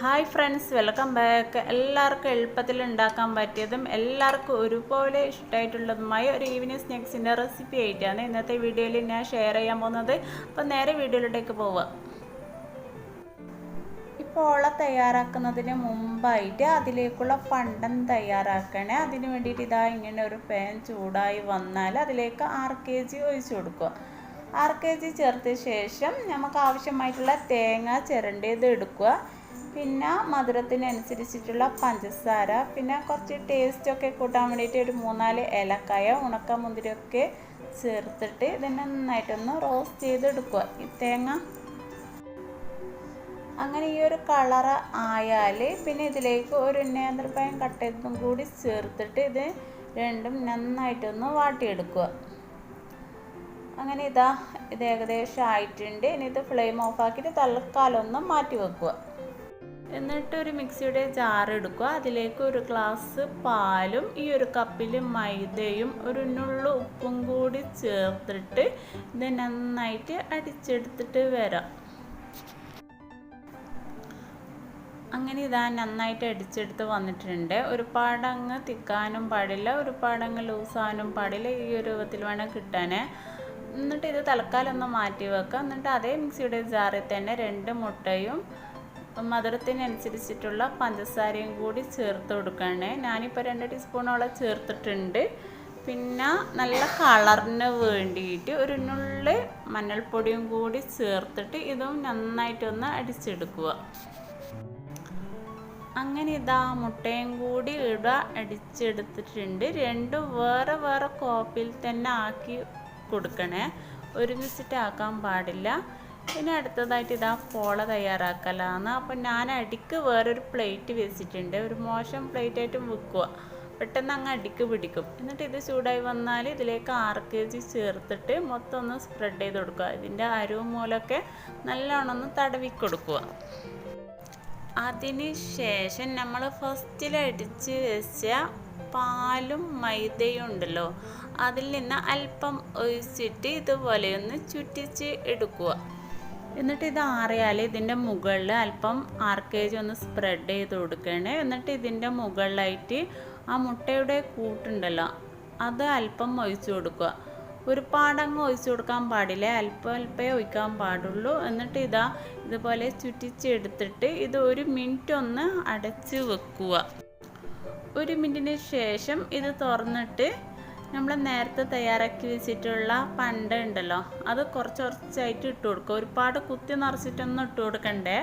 Hi friends, welcome back. എല്ലാവർക്കും എളുപ്പത്തിൽ ഉണ്ടാക്കാൻ പറ്റിയതും എല്ലാവർക്കും ഒരുപോലെ ഇഷ്ടമായിട്ടുള്ളതുമായ ഒരു ഈവനിങ് സ്നാക്സിൻ്റെ റെസിപ്പി ആയിട്ടാണ് ഇന്നത്തെ വീഡിയോയിൽ ഞാൻ ഷെയർ ചെയ്യാൻ പോകുന്നത്. അപ്പോൾ നേരെ വീഡിയോയിലേക്ക് പോവാം. ഇപ്പോൾ തയ്യാറാക്കുന്നതിന് മുമ്പായിട്ട് അതിലേക്കുള്ള പണ്ടം തയ്യാറാക്കണേ. അതിന് വേണ്ടിയിട്ട് ഇതാ ഇങ്ങനെ ഒരു പാൻ ചൂടായി വന്നാൽ അതിലേക്ക് 6 kg ഒഴിച്ചു കൊടുക്കുക. 6 kg ചേർത്ത ശേഷം നമുക്ക് ആവശ്യമായിട്ടുള്ള തേങ്ങ ചിരണ്ടിയത് എടുക്കുക. പിന്നെ മധുരത്തിനനുസരിച്ചിട്ടുള്ള പഞ്ചസാര, പിന്നെ കുറച്ച് ടേസ്റ്റൊക്കെ കൂട്ടാൻ വേണ്ടിയിട്ട് ഒരു 3-4 ഏലക്കായ, ഉണക്കമുന്തിരിയൊക്കെ ചേർത്തിട്ട് ഇതിനെ നന്നായിട്ടൊന്ന് റോസ്റ്റ് ചെയ്തെടുക്കുക. ഈ തേങ്ങ അങ്ങനെ ഈ ഒരു കളറ് ആയാൽ പിന്നെ ഇതിലേക്ക് ഒരു നേന്ത്രപ്പഴം കട്ട് ചെയ്തതും കൂടി ചേർത്തിട്ട് ഇത് രണ്ടും നന്നായിട്ടൊന്ന് വാട്ടിയെടുക്കുക. അങ്ങനെ ഇത് ഏകദേശം ആയിട്ടുണ്ട്. ഇനി ഇത് ഫ്ലെയിം ഓഫാക്കിയിട്ട് തൽക്കാലം ഒന്ന് മാറ്റി വെക്കുക. എന്നിട്ട് ഒരു മിക്സിയുടെ ജാർ എടുക്കുക. അതിലേക്ക് ഒരു ഗ്ലാസ് പാലും ഈ ഒരു കപ്പിൽ മൈദയും ഒരു നുള്ളു ഉപ്പും കൂടി ചേർത്തിട്ട് ഇത് നന്നായിട്ട് അടിച്ചെടുത്തിട്ട് വരാം. അങ്ങനെ നന്നായിട്ട് അടിച്ചെടുത്ത് വന്നിട്ടുണ്ട്. ഒരുപാടങ്ങ് തിക്കാനും പാടില്ല, ഒരുപാടങ്ങ് ലൂസാനും പാടില്ല. ഈ ഒരു രൂപത്തിൽ വേണം കിട്ടാൻ. എന്നിട്ട് ഇത് തൽക്കാലം ഒന്ന് മാറ്റി വെക്കുക. എന്നിട്ട് അതേ മിക്സിയുടെ ജാറിൽ തന്നെ 2 മുട്ടയും മധുരത്തിനനുസരിച്ചിട്ടുള്ള പഞ്ചസാരയും കൂടി ചേർത്ത് കൊടുക്കണേ. ഞാനിപ്പോൾ 2 ടീസ്പൂണോളം ചേർത്തിട്ടുണ്ട്. പിന്നെ നല്ല കളറിന് വേണ്ടിയിട്ട് ഒരു നുള്ളി മഞ്ഞൾപ്പൊടിയും കൂടി ചേർത്തിട്ട് ഇതും നന്നായിട്ടൊന്ന് അടിച്ചെടുക്കുക. അങ്ങനെ മുട്ടയും കൂടി അടിച്ചെടുത്തിട്ടുണ്ട്. 2 വേറെ വേറെ കോപ്പിൽ തന്നെ ആക്കി കൊടുക്കണേ, ഒരുമിച്ചിട്ട് ആക്കാൻ പാടില്ല. ഇനി അടുത്തതായിട്ട് പോള തയ്യാറാക്കലാണ്. അപ്പം ഞാൻ അടിക്ക് വേറൊരു പ്ലേറ്റ് വെച്ചിട്ടുണ്ട്. ഒരു മോശം പ്ലേറ്റായിട്ടും വെക്കുക, പെട്ടെന്ന് അങ്ങ് അടിക്ക് പിടിക്കും. എന്നിട്ട് ഇത് ചൂടായി വന്നാൽ ഇതിലേക്ക് 6 kg ചേർത്തിട്ട് മൊത്തം ഒന്ന് സ്പ്രെഡ് ചെയ്ത് കൊടുക്കുക. ഇതിൻ്റെ അരവും മൂലമൊക്കെ നല്ലോണം ഒന്ന് തടവി കൊടുക്കുക. അതിന് ശേഷം നമ്മൾ ഫസ്റ്റിൽ അടിച്ച് വെച്ച പാലും മൈദയും ഉണ്ടല്ലോ, അതിൽ നിന്ന് അല്പം ഒഴിച്ചിട്ട് ഇതുപോലെ ഒന്ന് ചുറ്റിച്ച് എടുക്കുക. എന്നിട്ട് ഇത് ആറിയാൽ ഇതിൻ്റെ മുകളിൽ അല്പം 6 kg ഒന്ന് സ്പ്രെഡ് ചെയ്ത് കൊടുക്കണേ. എന്നിട്ട് ഇതിൻ്റെ മുകളിലായിട്ട് ആ മുട്ടയുടെ കൂട്ടുണ്ടല്ലോ അത് അല്പം ഒഴിച്ചു കൊടുക്കുക. ഒരുപാടങ്ങ് ഒഴിച്ചു കൊടുക്കാൻ പാടില്ല, അല്പമേ ഒഴിക്കാൻ പാടുള്ളൂ. എന്നിട്ട് ഇതുപോലെ ചുറ്റിച്ചെടുത്തിട്ട് ഇത് 1 മിനിറ്റ് ഒന്ന് അടച്ച് വെക്കുക. 1 മിനിറ്റിന് ശേഷം ഇത് തുറന്നിട്ട് നമ്മൾ നേരത്തെ തയ്യാറാക്കി വെച്ചിട്ടുള്ള പണ്ടം ഉണ്ടല്ലോ അത് കുറച്ചായിട്ട് ഇട്ട് കൊടുക്കുക. ഒരുപാട് കുത്തി നിറച്ചിട്ടൊന്നും ഇട്ട് കൊടുക്കണ്ടേ,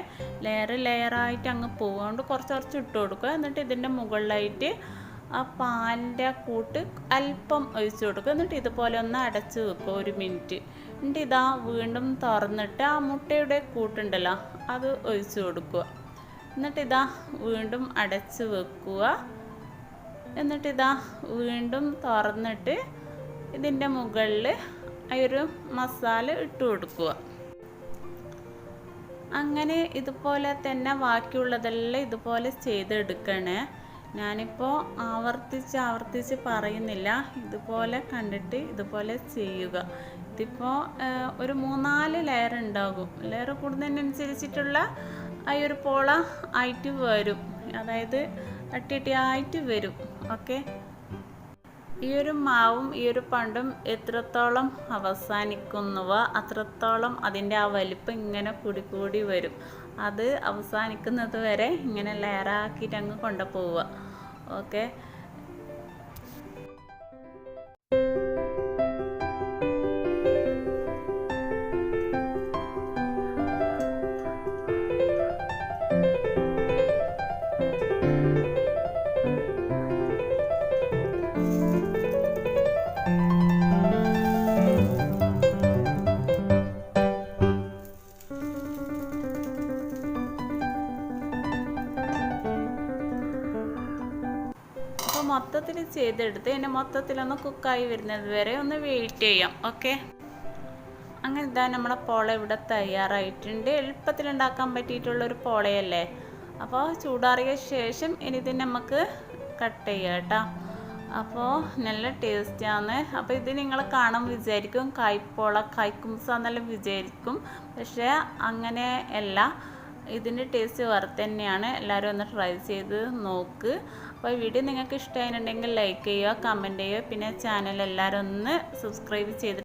ലെയറായിട്ട് അങ്ങ് പോകുകൊണ്ട് കുറച്ച് ഇട്ട് കൊടുക്കുക. എന്നിട്ട് ഇതിൻ്റെ മുകളിലായിട്ട് ആ പാലിൻ്റെ കൂട്ട് അല്പം ഒഴിച്ചു കൊടുക്കുക. എന്നിട്ട് ഇതുപോലെ ഒന്ന് അടച്ച് വെക്കുക 1 മിനിറ്റ്. എന്നിട്ട് വീണ്ടും തുറന്നിട്ട് ആ മുട്ടയുടെ കൂട്ടുണ്ടല്ലോ അത് ഒഴിച്ചു കൊടുക്കുക. എന്നിട്ട് വീണ്ടും അടച്ച് വെക്കുക. എന്നിട്ട് വീണ്ടും തുറന്നിട്ട് ഇതിൻ്റെ മുകളിൽ ഒരു മസാല ഇട്ട് കൊടുക്കുക. അങ്ങനെ ഇതുപോലെ തന്നെ ബാക്കിയുള്ളതെല്ലാം ഇതുപോലെ ചെയ്തെടുക്കണേ. ഞാനിപ്പോൾ ആവർത്തിച്ച് പറയുന്നില്ല, ഇതുപോലെ കണ്ടിട്ട് ഇതുപോലെ ചെയ്യുക. ഇതിപ്പോൾ ഒരു 3-4 ലെയർ ഉണ്ടാകും. ലെയർ കൂടുന്നതിനനുസരിച്ചിട്ടുള്ള ആ ഒരു പോള ആയിട്ട് വരും, അതായത് അട്ടിയായിട്ട് വരും. ഓക്കെ, ഈ ഒരു മാവും ഈ ഒരു പണ്ടും എത്രത്തോളം അവസാനിക്കുന്നുവോ അത്രത്തോളം അതിൻ്റെ ആ വലിപ്പം ഇങ്ങനെ കൂടി വരും. അത് അവസാനിക്കുന്നത് വരെ ഇങ്ങനെ ലെയറാക്കിയിട്ട് അങ്ങ് കൊണ്ടുപോവുക. ഓക്കെ, മൊത്തത്തിൽ ചെയ്തെടുത്ത് ഇനി മൊത്തത്തിലൊന്ന് കുക്കായി വരുന്നത് വരെ ഒന്ന് വെയിറ്റ് ചെയ്യാം. ഓക്കെ, അങ്ങനെ നമ്മളെ പോള ഇവിടെ തയ്യാറായിട്ടുണ്ട്. എളുപ്പത്തിൽ ഉണ്ടാക്കാൻ പറ്റിയിട്ടുള്ളൊരു പോളയല്ലേ. അപ്പോൾ ചൂടാറിയ ശേഷം ഇനി ഇത് നമുക്ക് കട്ട് ചെയ്യാം കേട്ടോ. അപ്പോൾ നല്ല ടേസ്റ്റാണ്. അപ്പോൾ ഇത് നിങ്ങൾ കാണാൻ വിചാരിക്കും കായ്പോള കായ്ക്കുംസ എന്നെല്ലാം വിചാരിക്കും, പക്ഷേ അങ്ങനെ അല്ല. ഇതിൻ്റെ ടേസ്റ്റ് വേറെ തന്നെയാണ്. എല്ലാവരും ഒന്ന് ട്രൈ ചെയ്ത് നോക്ക്. അപ്പോൾ വീഡിയോ നിങ്ങൾക്ക് ഇഷ്ടമായിട്ടുണ്ടെങ്കിൽ ലൈക്ക് ചെയ്യുക, കമൻറ്റ് ചെയ്യുക, പിന്നെ ചാനൽ എല്ലാവരും ഒന്ന് സബ്സ്ക്രൈബ് ചെയ്ത്